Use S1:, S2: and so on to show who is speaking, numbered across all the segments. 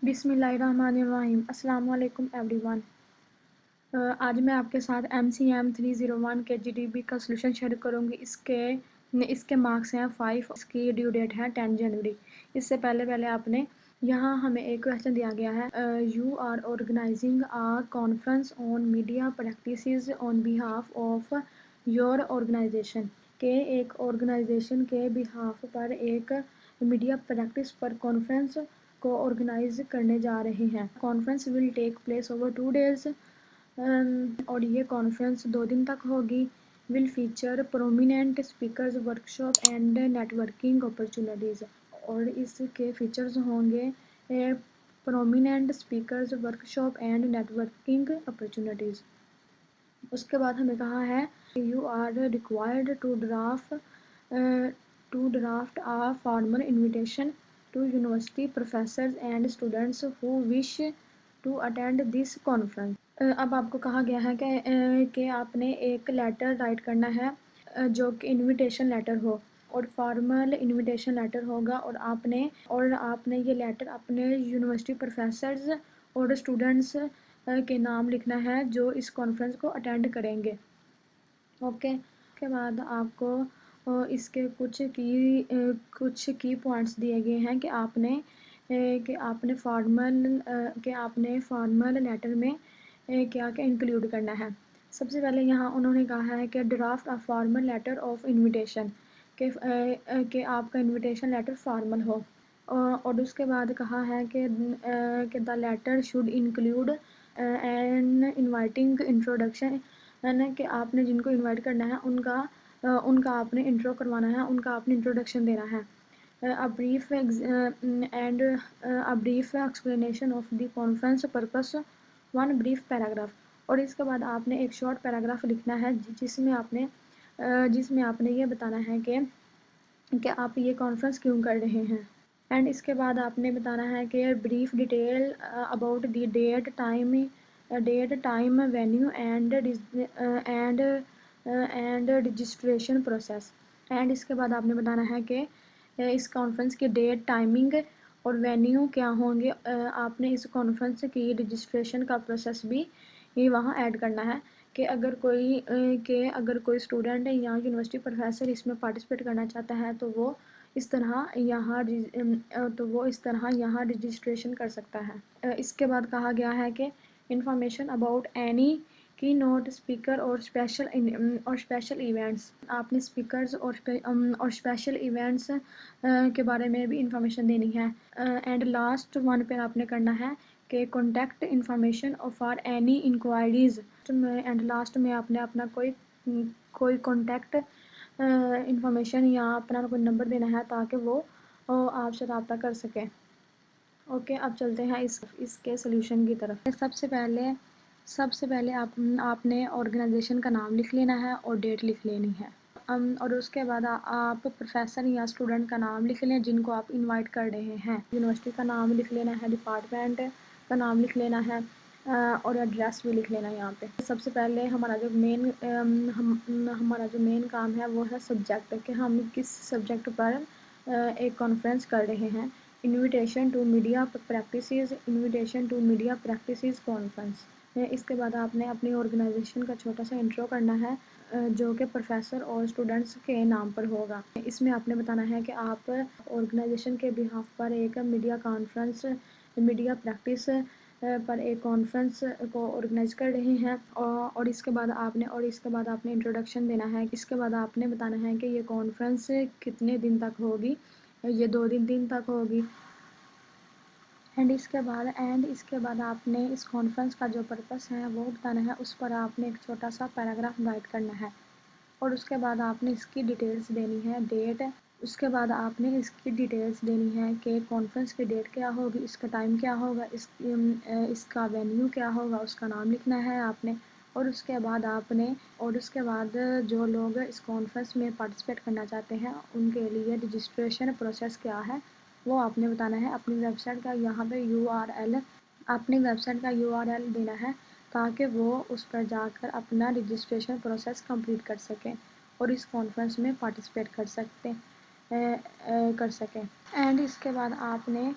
S1: بسم اللہ الرحمن الرحیم۔ السلام علیکم ایوری ون۔ آج میں آپ کے ساتھ MCM 301 کے GDP کا سلوشن شیئر کروں گی۔ اس کے مارکس ہیں 5، اس کی ڈیو ڈیٹ ہے 10 جنوری۔ اس سے پہلے آپ نے یہاں ہمیں ایک کویسچن دیا گیا ہے، you are organising a conference on media practices on behalf of your organisation, کہ ایک آرگنائزیشن کے بیہاف پر ایک میڈیا پریکٹس پر کانفرنس کو آرگنائز کرنے جا رہے ہیں۔ Conference will take place over 2 days، اور یہ کانفرنس 2 دن تک ہوگی۔ Will feature prominent speakers, workshop and networking opportunities, اور اس کے فیچرز ہوں گے prominent speakers, workshop and networking opportunities. اس کے بعد ہمیں کہا ہے you are required to draft a formal invitation to university professors and students who wish to attend this conference. اب آپ کو کہا گیا ہے کہ آپ نے ایک لیٹر رائٹ کرنا ہے جو کہ انویٹیشن لیٹر ہو، اور فارمل انویٹیشن لیٹر ہوگا، اور آپ نے یہ لیٹر اپنے یونیورسٹی پروفیسرز اور اسٹوڈنٹس کے نام لکھنا ہے جو اس کانفرنس کو اٹینڈ کریں گے۔ اوکے، اس کے بعد آپ کو اس کے کچھ کی پوائنٹس دیے گئے ہیں کہ آپ نے فارمل لیٹر میں کیا انکلیوڈ کرنا ہے۔ سب سے پہلے یہاں انہوں نے کہا ہے کہ draft a formal letter of invitation, کہ آپ کا انویٹیشن لیٹر فارمل ہو، اور اس کے بعد کہا ہے کہ the letter should include an inviting introduction, کہ آپ نے جن کو انوائٹ کرنا ہے ان کا آپ نے انٹرو کروانا ہے، ان کا آپ نے انٹروڈکشن دینا ہے۔ A brief explanation of the conference purpose، one brief paragraph، اور اس کے بعد آپ نے ایک شارٹ پیراگراف لکھنا ہے جس میں آپ نے یہ بتانا ہے کہ آپ یہ کانفرنس کیوں کر رہے ہیں۔ اینڈ اس کے بعد آپ نے بتانا ہے کہ brief detail about the date time venue and registration process. And اس کے بعد آپ نے بتانا ہے کہ اس کانفرنس کی ڈیٹ، ٹائمنگ اور وینیو کیا ہوں گے۔ آپ نے اس کانفرنس کی رجسٹریشن کا پروسیس بھی وہاں ایڈ کرنا ہے، کہ اگر کوئی اسٹوڈنٹ یا یونیورسٹی پروفیسر اس میں پارٹیسپیٹ کرنا چاہتا ہے تو وہ اس طرح یہاں رجسٹریشن کر سکتا ہے۔ اس کے بعد کہا گیا ہے کہ انفارمیشن اباؤٹ اینی کی نوٹ اسپیکر اور اسپیشل ایونٹس، آپ نے اسپیکرز اور اسپیشل ایونٹس کے بارے میں بھی انفارمیشن دینی ہے۔ اینڈ لاسٹ ون پہ آپ نے کرنا ہے کہ contact information for any enquiries, and last میں آپ نے اپنا کوئی کانٹیکٹ انفارمیشن یا اپنا کوئی نمبر دینا ہے تاکہ وہ آپ سے رابطہ کر سکیں۔ اوکے، اب چلتے ہیں اس کے سلیوشن کی طرف۔ سب سے پہلے آپ نے آرگنائزیشن کا نام لکھ لینا ہے اور ڈیٹ لکھ لینی ہے، اور اس کے بعد آپ پروفیسر یا اسٹوڈنٹ کا نام لکھ لیں جن کو آپ انوائٹ کر رہے ہیں۔ یونیورسٹی کا نام لکھ لینا ہے، ڈپارٹمنٹ کا نام لکھ لینا ہے، اور ایڈریس بھی لکھ لینا ہے یہاں پہ۔ سب سے پہلے ہمارا جو مین کام ہے وہ ہے سبجیکٹ، کہ ہم کس سبجیکٹ پر ایک کانفرنس کر رہے ہیں۔ Invitation to media practices conference. اس کے بعد آپ نے اپنی آرگنائزیشن کا چھوٹا سا انٹرو کرنا ہے جو کہ پروفیسر اور اسٹوڈنٹس کے نام پر ہوگا۔ اس میں آپ نے بتانا ہے کہ آپ آرگنائزیشن کے بیہاف پر ایک میڈیا پریکٹس پر ایک کانفرنس کو آرگنائز کر رہے ہیں، اور اس کے بعد آپ نے انٹروڈکشن دینا ہے۔ اس کے بعد آپ نے بتانا ہے کہ یہ کانفرنس کتنے دن تک ہوگی، یہ 2 دن تک ہوگی۔ اینڈ اس کے بعد آپ نے اس کانفرنس کا جو پرپس ہے وہ بتانا ہے، اس پر آپ نے ایک چھوٹا سا پیراگراف رائٹ کرنا ہے، اور اس کے بعد آپ نے اس کی ڈیٹیلز دینی ہے، ڈیٹ، اس کے بعد آپ نے اس کی ڈیٹیلز دینی ہے کہ کانفرنس کی ڈیٹ کیا ہوگی، اس کا ٹائم کیا ہوگا، اس کا وینیو کیا ہوگا، اس کا نام لکھنا ہے آپ نے، اور اس کے بعد جو لوگ اس کانفرنس میں پارٹیسپیٹ کرنا چاہتے ہیں ان کے لیے رجسٹریشن پروسیس کیا ہے وہ آپ نے بتانا ہے۔ اپنی ویب سائٹ کا یہاں پہ یو آر ایل دینا ہے تاکہ وہ اس پر جا کر اپنا رجسٹریشن پروسیس کمپلیٹ کر سکیں اور اس کانفرنس میں پارٹیسپیٹ کر سکیں۔ اینڈ اس کے بعد آپ نے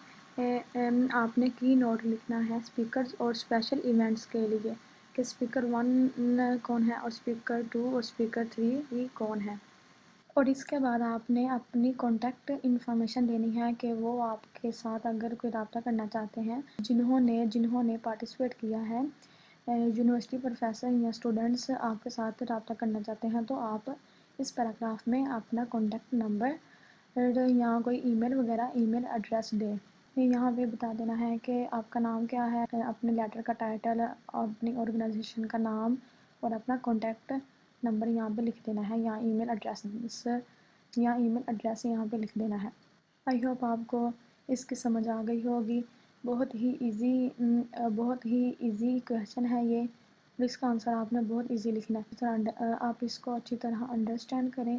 S1: آپ نے کی نوٹ لکھنا ہے اسپیکرز اور اسپیشل ایونٹس کے لیے کہ اسپیکر 1 کون ہے اور اسپیکر 2 اور اسپیکر 3 کون ہے۔ اور اس کے بعد آپ نے اپنی کانٹیکٹ انفارمیشن دینی ہے کہ وہ آپ کے ساتھ اگر کوئی رابطہ کرنا چاہتے ہیں جنہوں نے پارٹیسپیٹ کیا ہے، یونیورسٹی پروفیسر یا اسٹوڈنٹس آپ کے ساتھ رابطہ کرنا چاہتے ہیں تو آپ اس پیراگراف میں اپنا کانٹیکٹ نمبر یا کوئی ای میل وغیرہ ای میل ایڈریس دیں۔ یہاں پہ بتا دینا ہے کہ آپ کا نام کیا ہے، اپنے لیٹر کا ٹائٹل اور اپنی آرگنائزیشن کا نام اور اپنا کانٹیکٹ نمبر یہاں پہ لکھ دینا ہے یا ای میل ایڈریس یہاں پہ لکھ دینا ہے۔ آئی ہوپ آپ کو اس کی سمجھ آ گئی ہوگی۔ بہت ہی ایزی کویشچن ہے یہ، اور اس کا آنسر آپ نے بہت ایزی لکھنا ہے۔ آپ اس کو اچھی طرح انڈرسٹینڈ کریں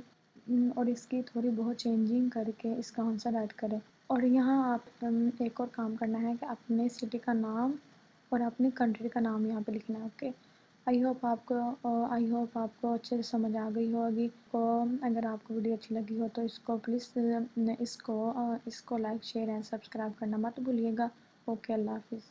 S1: اور اس کی تھوڑی بہت چینجنگ کر کے اس کا آنسر ایڈ کریں۔ اور یہاں آپ ایک اور کام کرنا ہے کہ اپنے سٹی کا نام اور اپنی کنٹری کا نام یہاں پہ لکھنا ہے۔ اوکے، آئی ہوپ آپ کو اچھے سے سمجھ آ گئی ہوگی۔ اگر آپ کو ویڈیو اچھی لگی ہو تو اس کو پلیز اس کو لائک، شیئر اینڈ سبسکرائب کرنا مت بھولیے گا۔ اوکے، اللہ حافظ۔